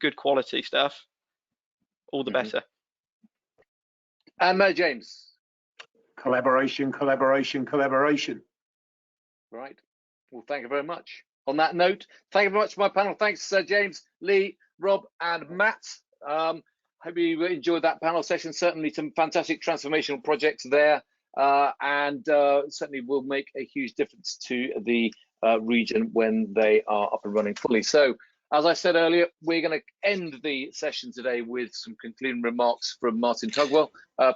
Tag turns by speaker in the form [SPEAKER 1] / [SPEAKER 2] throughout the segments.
[SPEAKER 1] good quality stuff, all the better.
[SPEAKER 2] And James.
[SPEAKER 3] Collaboration, collaboration, collaboration.
[SPEAKER 2] Right. Well, thank you very much. On that note, thank you very much for my panel. Thanks, James, Lee, Rob, and Matt. Hope you enjoyed that panel session. Certainly some fantastic transformational projects there, and certainly will make a huge difference to the region when they are up and running fully. So, as I said earlier, we're going to end the session today with some concluding remarks from Martin Tugwell,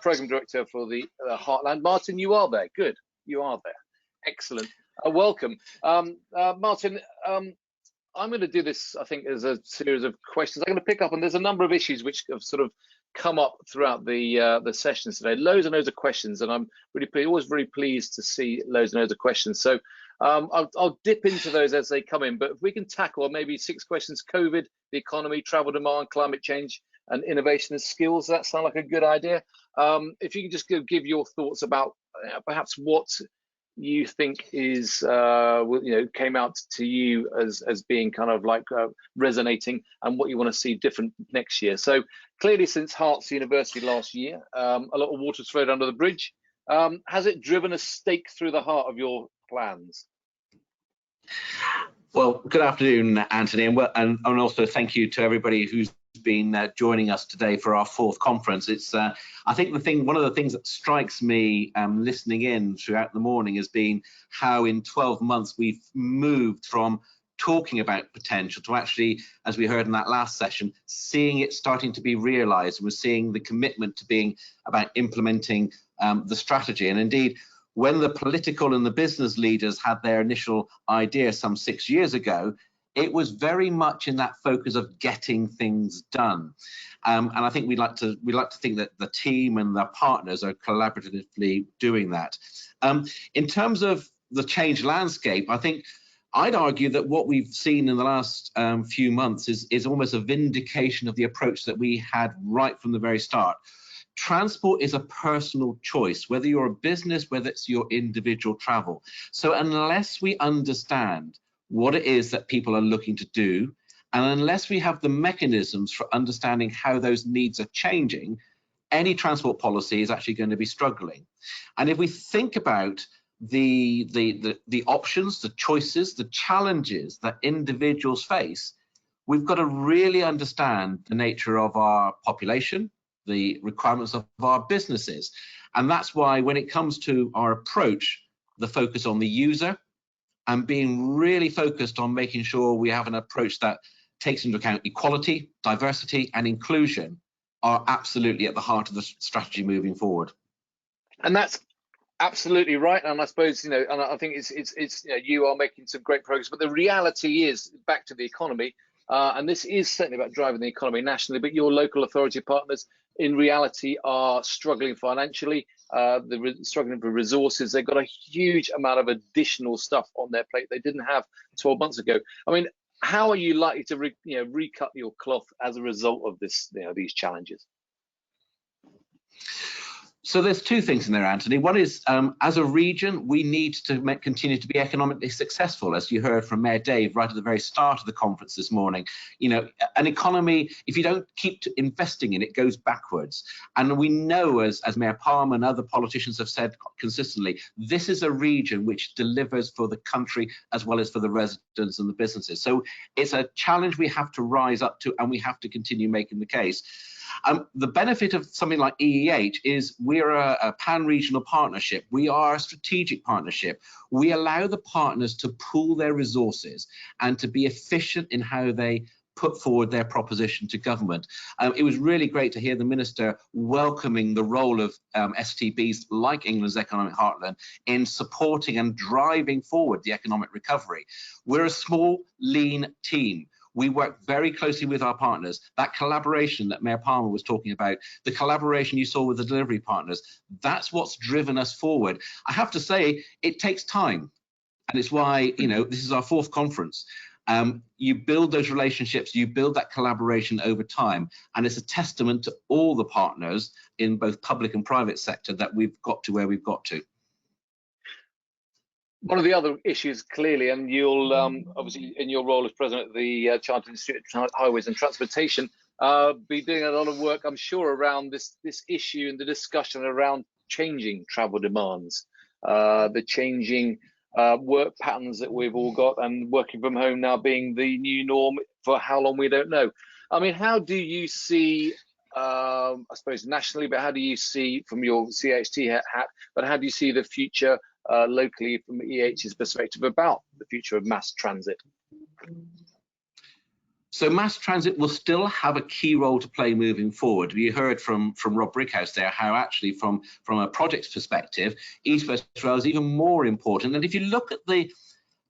[SPEAKER 2] Programme Director for the Heartland. Martin, you are there. Good. You are there. Excellent. Welcome. Martin, I'm going to do this, I think, as a series of questions. I'm going to pick up, and there's a number of issues which have sort of come up throughout the sessions today. Loads and loads of questions, and I'm always very pleased to see loads and loads of questions. So I'll dip into those as they come in, but if we can tackle maybe 6 questions: COVID, the economy, travel demand, climate change, and innovation and skills. Does that sound like a good idea? If you can just give your thoughts about perhaps what you think is came out to you as being kind of like resonating, and what you want to see different next year. So clearly, since Herts University last year, a lot of water's flowed under the bridge. Has it driven a stake through the heart of your plans?
[SPEAKER 4] Well, good afternoon, Anthony, and also thank you to everybody who's been joining us today for our 4th conference. It's I think one of the things that strikes me listening in throughout the morning has been how in 12 months we've moved from talking about potential to actually, as we heard in that last session, seeing it starting to be realized. We're seeing the commitment to being about implementing the strategy. And indeed, when the political and the business leaders had their initial idea some 6 years ago, it was very much in that focus of getting things done, and I think we'd like to think that the team and the partners are collaboratively doing that. In terms of the changed landscape, I think I'd argue that what we've seen in the last few months is almost a vindication of the approach that we had right from the very start. Transport is a personal choice, whether you're a business, whether it's your individual travel. So unless we understand what it is that people are looking to do, and unless we have the mechanisms for understanding how those needs are changing, any transport policy is actually going to be struggling. And if we think about the options, the choices, the challenges that individuals face, we've got to really understand the nature of our population, the requirements of our businesses. And that's why when it comes to our approach, the focus on the user, and being really focused on making sure we have an approach that takes into account equality, diversity, and inclusion are absolutely at the heart of the strategy moving forward.
[SPEAKER 2] And that's absolutely right. And I suppose, and I think it's you are making some great progress, but the reality is, back to the economy, and this is certainly about driving the economy nationally, but your local authority partners in reality are struggling financially. They're struggling for resources. They've got a huge amount of additional stuff on their plate they didn't have 12 months ago. I mean, how are you likely to recut your cloth as a result of this, these challenges?
[SPEAKER 4] So there's 2 things in there, Anthony. One is, as a region, we need to continue to be economically successful, as you heard from Mayor Dave right at the very start of the conference this morning. An economy, if you don't keep investing in it, goes backwards. And we know, as Mayor Palmer and other politicians have said consistently, this is a region which delivers for the country as well as for the residents and the businesses. So it's a challenge we have to rise up to, and we have to continue making the case. The benefit of something like EEH is we're a pan-regional partnership. We are a strategic partnership. We allow the partners to pool their resources and to be efficient in how they put forward their proposition to government. It was really great to hear the Minister welcoming the role of STBs like England's Economic Heartland in supporting and driving forward the economic recovery. We're a small, lean team. We work very closely with our partners. That collaboration that Mayor Palmer was talking about, the collaboration you saw with the delivery partners, that's what's driven us forward. I have to say, it takes time. And it's why, this is our 4th conference. You build those relationships, you build that collaboration over time. And it's a testament to all the partners in both public and private sector that we've got to where we've got to.
[SPEAKER 2] One of the other issues, clearly, and you'll obviously, in your role as president of the Chartered Institute of Highways and Transportation, be doing a lot of work, I'm sure, around this issue and the discussion around changing travel demands, the changing work patterns that we've all got, and working from home now being the new norm for how long we don't know. I mean, how do you see, I suppose nationally, but how do you see from your CHT hat, but how do you see the future locally from EEH's perspective about the future of mass transit?
[SPEAKER 4] So mass transit will still have a key role to play moving forward. We heard from Rob Brickhouse there how actually from a project's perspective, East West Rail is even more important. And if you look at the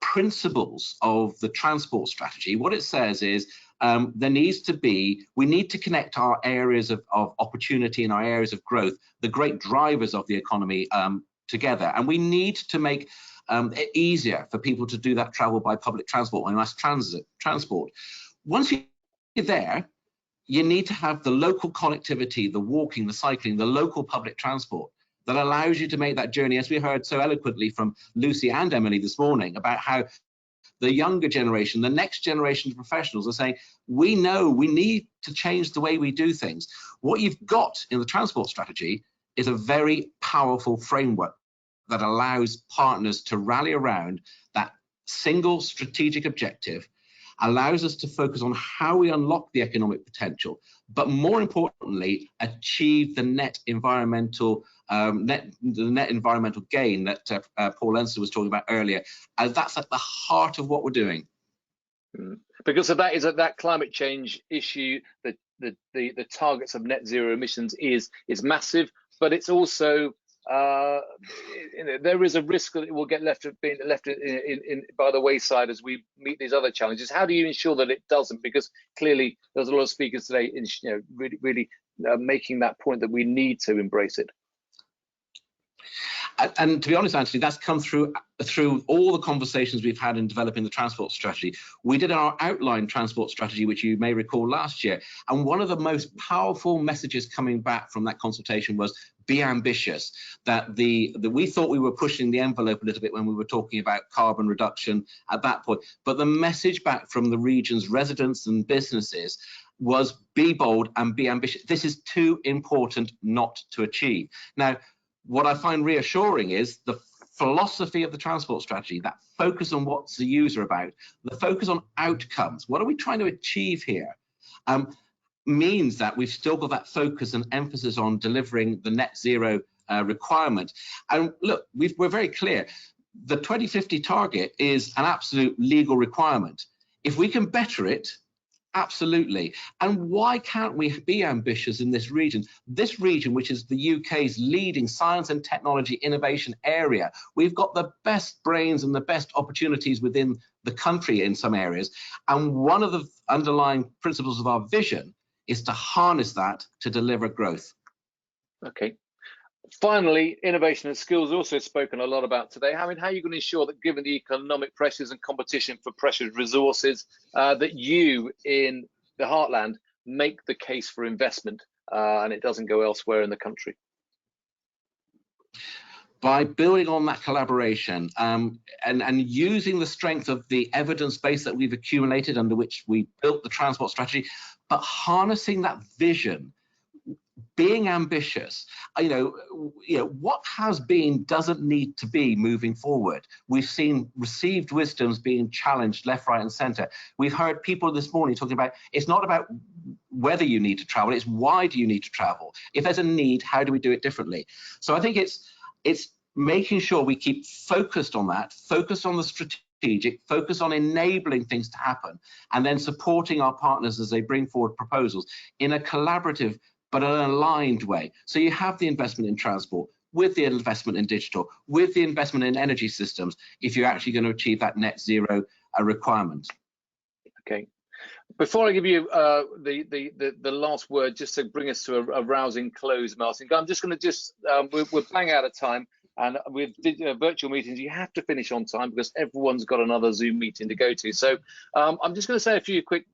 [SPEAKER 4] principles of the transport strategy, what it says is we need to connect our areas of opportunity and our areas of growth, the great drivers of the economy, together. And we need to make it easier for people to do that travel by public transport, by mass transport. Once you're there, you need to have the local connectivity, the walking, the cycling, the local public transport that allows you to make that journey, as we heard so eloquently from Lucy and Emily this morning, about how the younger generation, the next generation of professionals are saying, we know we need to change the way we do things. What you've got in the transport strategy is a very powerful framework that allows partners to rally around that single strategic objective, allows us to focus on how we unlock the economic potential, but more importantly, achieve the net environmental gain that Paul Leinster was talking about earlier, as that's at the heart of what we're doing.
[SPEAKER 2] Because of that is that climate change issue, the targets of net zero emissions is massive, but it's also there is a risk that it will get left by the wayside as we meet these other challenges. How do you ensure that it doesn't? Because clearly there's a lot of speakers today really making that point that we need to embrace it.
[SPEAKER 4] And to be honest, Anthony, that's come through all the conversations we've had in developing the transport strategy. We did our outline transport strategy, which you may recall last year. And one of the most powerful messages coming back from that consultation was be ambitious. That we thought we were pushing the envelope a little bit when we were talking about carbon reduction at that point. But the message back from the region's residents and businesses was be bold and be ambitious. This is too important not to achieve. Now, what I find reassuring is the philosophy of the transport strategy, that focus on what's the user about, the focus on outcomes. What are we trying to achieve here? Means that we've still got that focus and emphasis on delivering the net zero requirement. And look, we're very clear. The 2050 target is an absolute legal requirement. If we can better it, absolutely. And why can't we be ambitious in this region? This region, which is the UK's leading science and technology innovation area, we've got the best brains and the best opportunities within the country in some areas. And one of the underlying principles of our vision is to harness that to deliver growth. Okay.
[SPEAKER 2] Finally, innovation and skills also spoken a lot about today. I mean, how are you going to ensure that, given the economic pressures and competition for precious resources, that you in the Heartland make the case for investment and it doesn't go elsewhere in the country?
[SPEAKER 4] By building on that collaboration and using the strength of the evidence base that we've accumulated under which we built the transport strategy, but harnessing that vision, being ambitious. What has been doesn't need to be moving forward. We've seen received wisdoms being challenged left, right, and centre. We've heard people this morning talking about it's not about whether you need to travel, it's why do you need to travel? If there's a need, how do we do it differently? So I think it's making sure we keep focused on that, focused on the strategic, focus on enabling things to happen, and then supporting our partners as they bring forward proposals in a collaborative but an aligned way. So you have the investment in transport, with the investment in digital, with the investment in energy systems, if you're actually going to achieve that net zero requirement.
[SPEAKER 2] Okay. Before I give you the last word, just to bring us to a rousing close, Martin, I'm just going to we're bang out of time. And with virtual meetings, you have to finish on time because everyone's got another Zoom meeting to go to. So I'm just going to say a few quick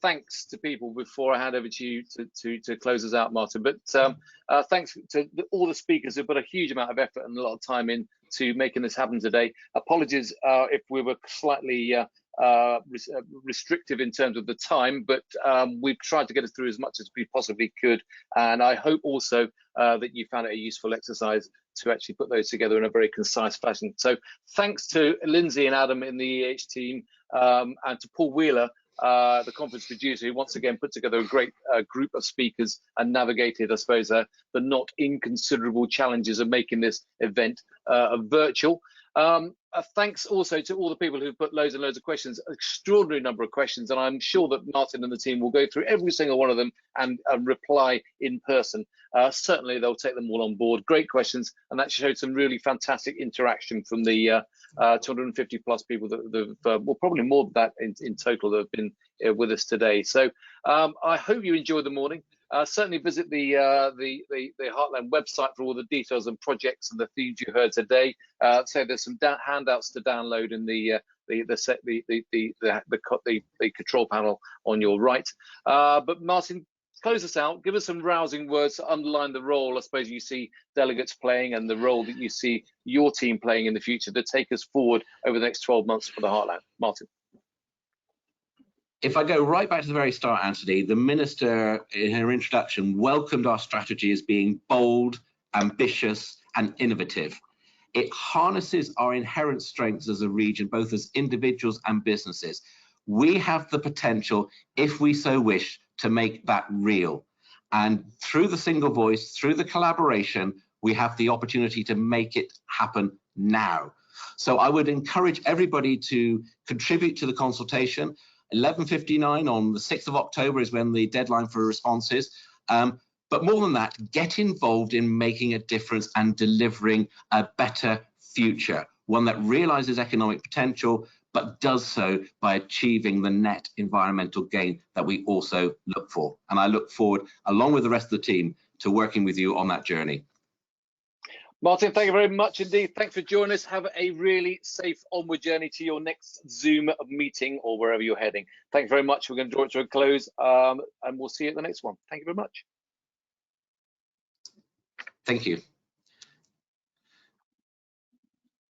[SPEAKER 2] thanks to people before I hand over to you to close us out, Martin. But thanks to all the speakers who put a huge amount of effort and a lot of time in to making this happen today. Apologies if we were slightly restrictive in terms of the time, but we've tried to get us through as much as we possibly could, and I hope also that you found it a useful exercise to actually put those together in a very concise fashion. So thanks to Lindsay and Adam in the EEH team, and to Paul Wheeler, the conference producer, who once again put together a great group of speakers and navigated, I suppose, the not inconsiderable challenges of making this event virtual. Thanks also to all the people who've put loads and loads of questions, an extraordinary number of questions, and I'm sure that Martin and the team will go through every single one of them and reply in person. Certainly they'll take them all on board. Great questions, and that showed some really fantastic interaction from the 250 plus people that well, probably more than that in total that have been with us today. So I hope you enjoyed the morning. Certainly visit the Heartland website for all the details and projects and the themes you heard today. So there's some handouts to download in the control panel on your right. But Martin, close us out. Give us some rousing words to underline the role I suppose you see delegates playing and the role that you see your team playing in the future to take us forward over the next 12 months for the Heartland. Martin.
[SPEAKER 4] If I go right back to the very start, Anthony, the Minister in her introduction welcomed our strategy as being bold, ambitious and innovative. It harnesses our inherent strengths as a region, both as individuals and businesses. We have the potential, if we so wish, to make that real. And through the single voice, through the collaboration, we have the opportunity to make it happen now. So I would encourage everybody to contribute to the consultation. 11:59 on the 6th of October is when the deadline for a response is. But more than that, get involved in making a difference and delivering a better future, one that realizes economic potential, but does so by achieving the net environmental gain that we also look for. And I look forward, along with the rest of the team, to working with you on that journey.
[SPEAKER 2] Martin, thank you very much indeed. Thanks for joining us. Have a really safe onward journey to your next Zoom meeting or wherever you're heading. Thank you very much. We're going to draw it to a close, and we'll see you at the next one. Thank you very much.
[SPEAKER 4] Thank you.